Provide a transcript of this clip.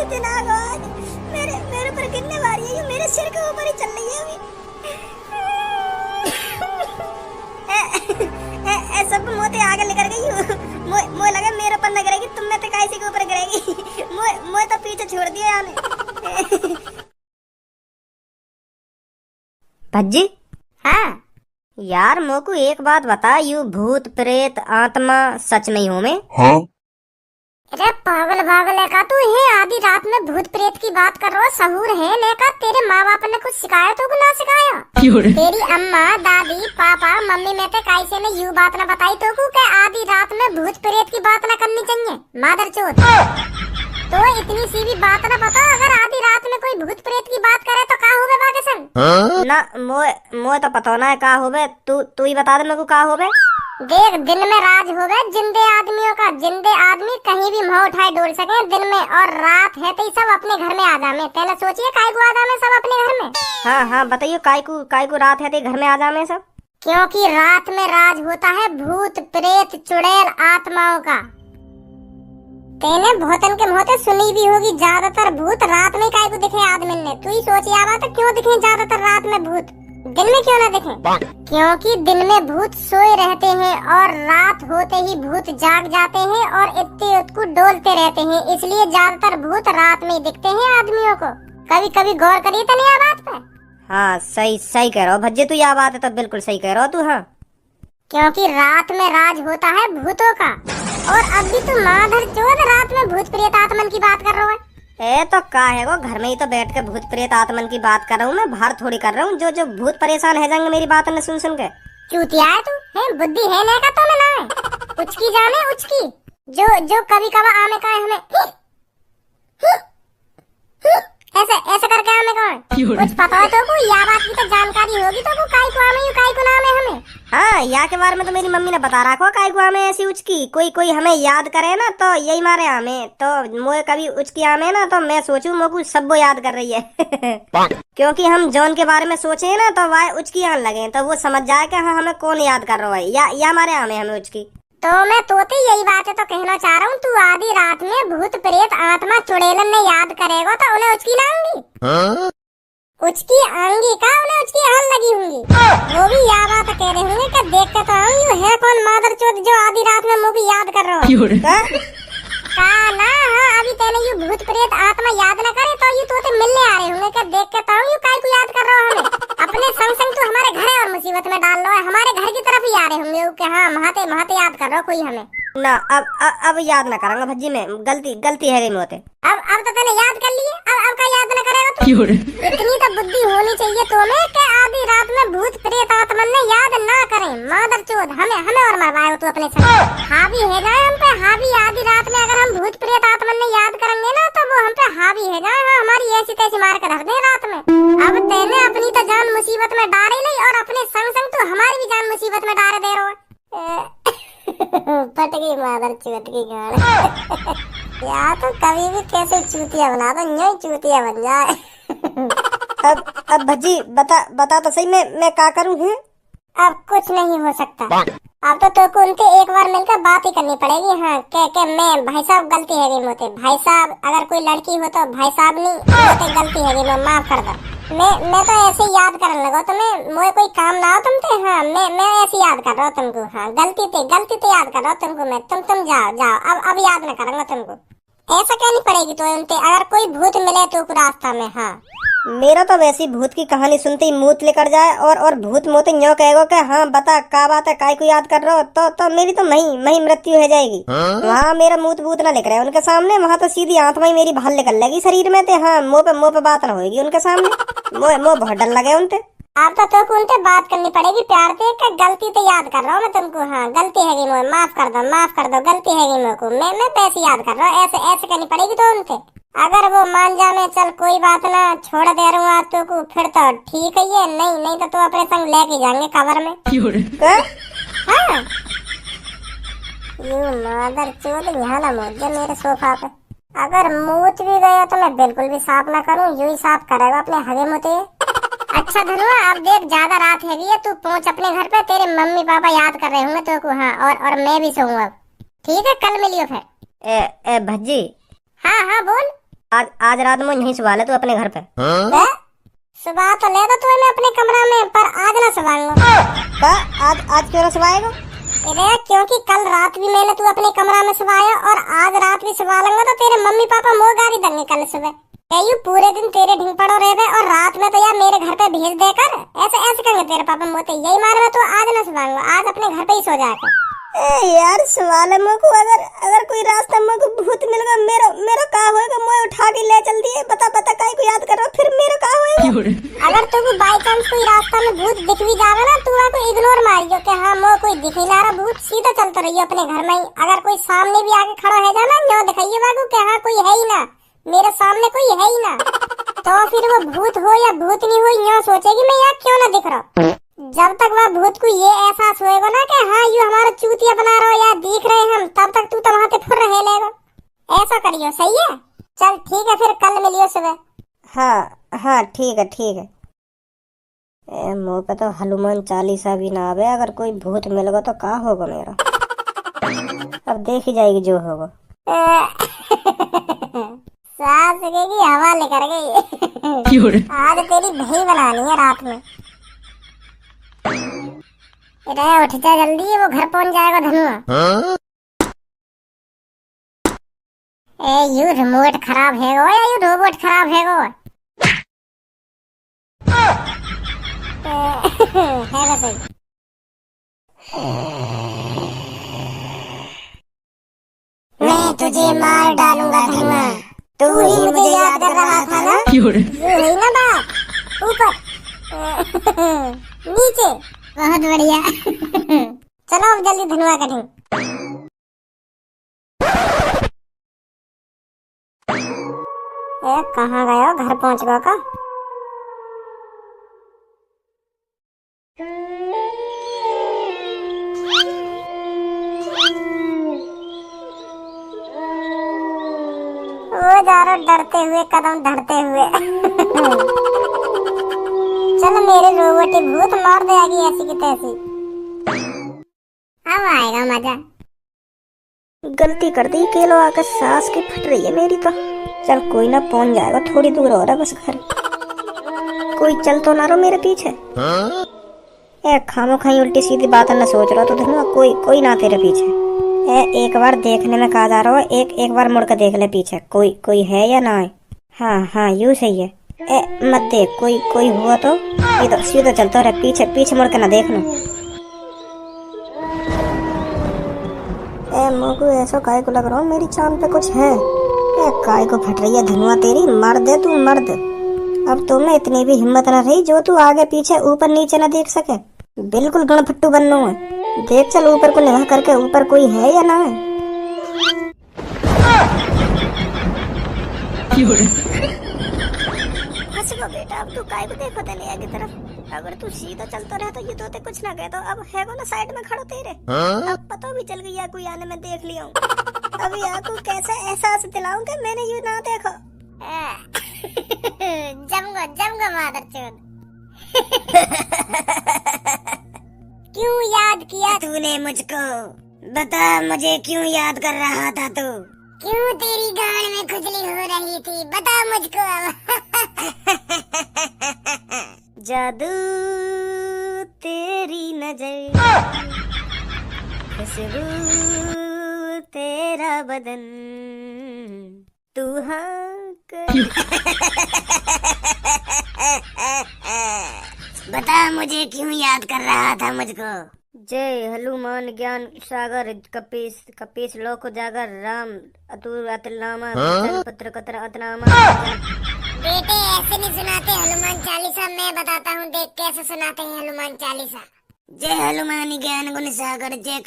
इतना गौर मेरे मेरे ऊपर गिरने वाली है, ये मेरे सिर के ऊपर ही चल रही है अभी। सब मोते आगे लेकर गई, मोए लगा मेरे ऊपर न गिरेगी, तुम में तो कैसे के ऊपर गिरेगी। मोए तो पीछे छोड़ दिया यानी। भज्जी। हाँ यार मोकू एक बात बता, यू भूत प्रेत आत्मा सच नहीं हूँ मैं? हाँ? अरे पागल भागल है का तू है, आधी रात में भूत प्रेत की बात कर रहा, सहूर है लेका? तेरे माँ बाप ने कुछ सिखाया तो ना सिखाया? तेरी अम्मा दादी पापा मम्मी में तो कैसे ने यू बात ना बताई तो को आधी रात में भूत प्रेत की बात ना करनी चाहिए मादर चोद। तो इतनी सी भी बात ना पता, अगर आधी रात में कोई भूत प्रेत की बात करे तो का होवे बाके संग? ना मोए तो पता ना है का होवे, तू ही बता दे मेरे को का होवे। देख दिन में राज होवे जिंदे आदमियों का, जिंदे आदमी कहीं भी मुंह उठाए डोल सके दिन में, और रात है तो सब अपने घर में आ जामे। पहले सोचिए काय को आ जामे सब अपने घर में। हाँ बताइए काय को रात है तो घर में आ जामे सब? क्योंकि रात में राज होता है भूत प्रेत चुड़ैल आत्माओं का। तेने भूतन के मुँह सुनी भी होगी, ज्यादातर भूत रात में काय को दिखे आदमी ने। तू ही सोच आवा तो क्यों दिखे ज्यादातर रात में भूत, दिन में क्यों ना दिखे? क्योंकि दिन में भूत सोए रहते हैं और रात होते ही भूत जाग जाते हैं और इतने को डोलते रहते हैं, इसलिए ज्यादातर भूत रात में दिखते हैं आदमियों को। कभी कभी गौर करिए तो नहीं बात पे? हाँ सही कह रहा हो भज्जे, तू यह बात है तो बिल्कुल सही कह रहा हो तू। हाँ क्योंकि रात में राज होता है भूतों का, और अब भी तू माधर चोद रात में भूत प्रेत आत्मन की बात कर रहा है। ए तो का है वो, घर में ही तो बैठ के भूत प्रेत आत्मन की बात कर रहा हूँ मैं, बाहर थोड़ी कर रहा हूँ। जो भूत परेशान है जाएंगे मेरी बात ने सुन के। चूतिया है तू, है बुद्धि है नहीं का तो ना है उचकी जाने उचकी, जो कभी कभी आमे का है हमें ऐसे करके हमें कौन कुछ पता है तो को या बात की तो जानकारी होगी तो को काय को आमे काय को नाम है हमें। हाँ या के बारे में तो मेरी मम्मी ने बता रखा काय को हमें ऐसी उचकी, कोई हमें याद करे ना तो यही मारे हमें। तो मोए कभी उचकी आमे ना तो मैं सोचूं मोकू सब याद कर रही है। क्योंकि हम जॉन के बारे में सोचे ना तो वह उचकी आने लगे तो वो समझ जाए कि हाँ हमें कौन याद कर रहा है, या मारे हमें उचकी। तो मैं तोते यही बात है तो कहना चाह रहा हूँ, तू आधी रात में भूत प्रेत आत्मा चुड़ैलन ने याद करेगा तो उन्हें उचकी ना आऊंगी? उचकी आऊंगी का उन्हें उचकी आन लगी होंगी। वो भी यह बात कह रहे होंगे कि देखते तो आऊंगी है कौन मादर चोद जो आधी रात में मुझे याद कर रहा है। ना हाँ अभी तेने यू भूत प्रेत आत्मा याद न करे तो यू तोते मिलने आ रहे होंगे कि देख के तो यू काय को याद कर रहा है हमें। अपने संग तो हमारे घर और मुसीबत में डाल लो है, हमारे घर की तरफ ही आ रहे होंगे कि हाँ महाते याद कर रहा कोई हमें ना। अब याद ना करूंगा भज्जी में, गलती है मोते। अब तो तूने याद कर लिए, अब का याद ना करेगा तू? इतनी तो बुद्धि होनी चाहिए तुम्हें कि आधी रात में भूत प्रेत आत्मन ने याद ना करें मादर चोद हमें और मरवाए तू अपने संग। हावी है जाए हम पे, हावी आधी रात में अगर हम भूत प्रेत आत्मन ने याद करेंगे ना तो वो हम पे हावी है जाए, हमारी ऐसी तैसी मार कर रख दे रात में। अब तेने अपनी तो जान मुसीबत में डाले नहीं और अपने संग तो हमारी भी जान मुसीबत में डाल दे रहा है। पट गई मादर चूत की गाड़। या तो कभी भी कैसे चूतिया बना दो, यूं चूतिया बन जाए। अब भज्जी बता तो सही मैं क्या करूं? अब कुछ नहीं हो सकता, अब तो उनके एक बार मिलकर बात ही करनी पड़ेगी। हाँ के मैं भाई साहब गलती है भी मोते, भाई साहब अगर कोई लड़की हो तो भाई साहब नहीं मोते गलती है भी, माफ कर दो। मैं तो ऐसे याद करने लगा तो मैं कोई काम ना हो तुम थे। हाँ मैं ऐसे याद कर रहा हूँ तुमको। हाँ गलती तो याद कर रहा हूँ तुमको मैं, तुम जाओ अब याद ना करूंगा तुमको। ऐसा कहनी पड़ेगी तो उनते अगर कोई भूत मिले तो रास्ता में। हाँ मेरा तो वैसी भूत की कहानी सुनते ही मूत लेकर जाए और भूत मोते यूं कहेगा कि हाँ बता क्या बात है काय को याद कर रहा हो, तो मेरी तो मही मृत्यु हो जाएगी। वहाँ मेरा मूत बूत ना लिख रहे उनके सामने, वहाँ तो सीधी आत्मा ही मेरी बाहर निकल लेगी शरीर में। हाँ मुँह पे बात ना होगी उनके सामने, मुँह बहुत डर लगे उनते। अब तो उनसे बात करनी पड़ेगी प्यार से कि गलती तो याद कर रहा हूँ मैं तुमको। हाँ गलती है मोह, माफ कर दो गलती है मेरे को, मैं पैसे याद कर रहा हूँ। ऐसे करनी पड़ेगी तो उनसे। अगर वो मान जाने चल कोई बात ना छोड़ दे रहा हूँ तो को फिर तो ठीक है ये, नहीं तो तू अपने संग लेके जाएंगे कवर में। हाँ यू मादर चोद यहाँ ना मुझे मेरे सोफा पे। अगर मूत भी गया तो मैं बिल्कुल भी साफ ना करूँ, यू ही साफ करेगा अपने हगे मुते। अच्छा धनुआ अब देख ज्यादा रात है तू पहुंच अपने घर पे, तेरे मम्मी पापा याद कर रहे होंगे तो को। हाँ और मैं भी सोऊंगा अब, ठीक है कल मिलियो फिर। भज्जी। हाँ बोल। आज रात में यहीं सुबह ले तू अपने घर पे। सुबह तो ले तो मैं अपने कमरा में, पर आज ना सुबाऊंगा। आज क्यों ना सुबाएगा? अरे क्योंकि कल रात भी मैंने तू अपने कमरा में सुबाया और आज रात भी सुबह लूंगा तो तेरे मम्मी पापा मोह गाली देंगे कल सुबह। यू पूरे दिन तेरे ढिंग पड़ो रहे और रात में तो यार मेरे घर पे भेज देकर ऐसे ऐसे करेंगे तेरे पापा मोते। यही मार में तो आज ना सुबाऊंगा, आज अपने घर पे ही सो जाकर। यार सवाल है मुझको, अगर कोई रास्ता मुझको भूत मिल गया मेरा का होएगा? मैं उठा के ले चल दिए, बता काई को याद कर रहा फिर मेरा का होएगा? अगर तुमको बाय चांस कोई रास्ता में भूत दिख भी जावे ना, तू को इग्नोर मारियो कि हां मो कोई दिख ही ना रहा भूत, सीधा चलते रहियो अपने घर में ही। अगर कोई सामने भी आके खड़ा है जाना नो दिखाइए बाबू कि हां कोई है ही ना, मेरे सामने कोई है ही ना। तो फिर वो भूत हो या भूत नहीं हो यहाँ सोचेगी मैं यहाँ क्यों ना दिख रहा। जब तक वह भूत को ये एहसास होएगा ना कि हाँ ये हमारा चूतिया बना रहा हो या दिख रहे हम, तब तक तू तो वहाँ पे फुर रहे लेगा। ऐसा करियो, सही है? चल ठीक है फिर कल मिलियो सुबह। हाँ ठीक है। मुँह पे तो हनुमान चालीसा भी ना आवे, अगर कोई भूत मिल गया तो का होगा मेरा? अब देखी जाएगी जो होगा। सास की हवा लेकर गई। आज तेरी दही बनानी है रात में। उठ जा जल्दी, वो घर पहुंच जाएगा धनुआ। यू रिमोट खराब है गो या यू रोबोट खराब है गो? है वैसे मैं तुझे मार डालूंगा धनुआ, तू ही मुझे याद कर रहा था ना? यही ना बात, ऊपर नीचे, बहुत बढ़िया। चलो अब जल्दी धनुआ करें। कहाँ गया? घर पहुँच गया का? वो जा रहा डरते हुए, कदम धरते हुए। चलो मेरे रोबोटी भूत मार देगी ऐसी की तैसी, अब आएगा मजा। गलती कर दी केलो आकर, सांस की फट रही है मेरी तो। चल कोई ना, पहुंच जाएगा, थोड़ी दूर हो रहा है बस घर। कोई चल तो ना रहो मेरे पीछे। खामो खाई उल्टी सीधी बात न सोच रहा तो धनुआ, कोई ना तेरे पीछे। एक बार देखने में कहा जा रहा हो, एक बार मुड़ कर देख ले पीछे, कोई है या ना है? हाँ यूं सही है। मत देख, कोई हुआ तो सीधा चलता रहे, पीछे मुड़ के ना देखना। मुझको ऐसा काय को लग रहा हूँ मेरी चांद पे कुछ है। काय को फट रही है धनुआ तेरी, मर्द है तू मर्द। अब तुम में इतनी भी हिम्मत न रही जो तू आगे पीछे ऊपर नीचे न देख सके। बिल्कुल गणफट्टू बनना है। देख चल ऊपर को निगाह करके, ऊपर कोई है या ना है? बेटा अब तू काय को देखो तेलिया की तरफ। अगर तू सीधा चलता रहे तो ये तो कुछ ना कहे, तो अब है वो ना साइड में खड़ो तेरे। अब पता भी चल गया कोई आने में देख लिया। अब यहाँ को कैसे एहसास दिलाऊं कि मैंने ये ना देखो। जमगा मादरचोद। क्यों याद किया तूने मुझको? बता मुझे क्यों याद कर रहा था तू? क्यों तेरी गाल में खुजली हो रही थी? बता मुझको। जादू तेरी नजर, खुशबू तेरा बदन, तू हाँ बता मुझे क्यों याद कर रहा था मुझको? जय हनुमान ज्ञान सागर, कपीस लोक जागर, राम अतुल अतुलनामा, पुत्र कतर अतनामा। बेटे ऐसे नहीं सुनाते हनुमान चालीसा, मैं बताता हूँ देख कैसे सुनाते हैं हनुमान चालीसा। जय हनुमान ज्ञान गुण सागर, जय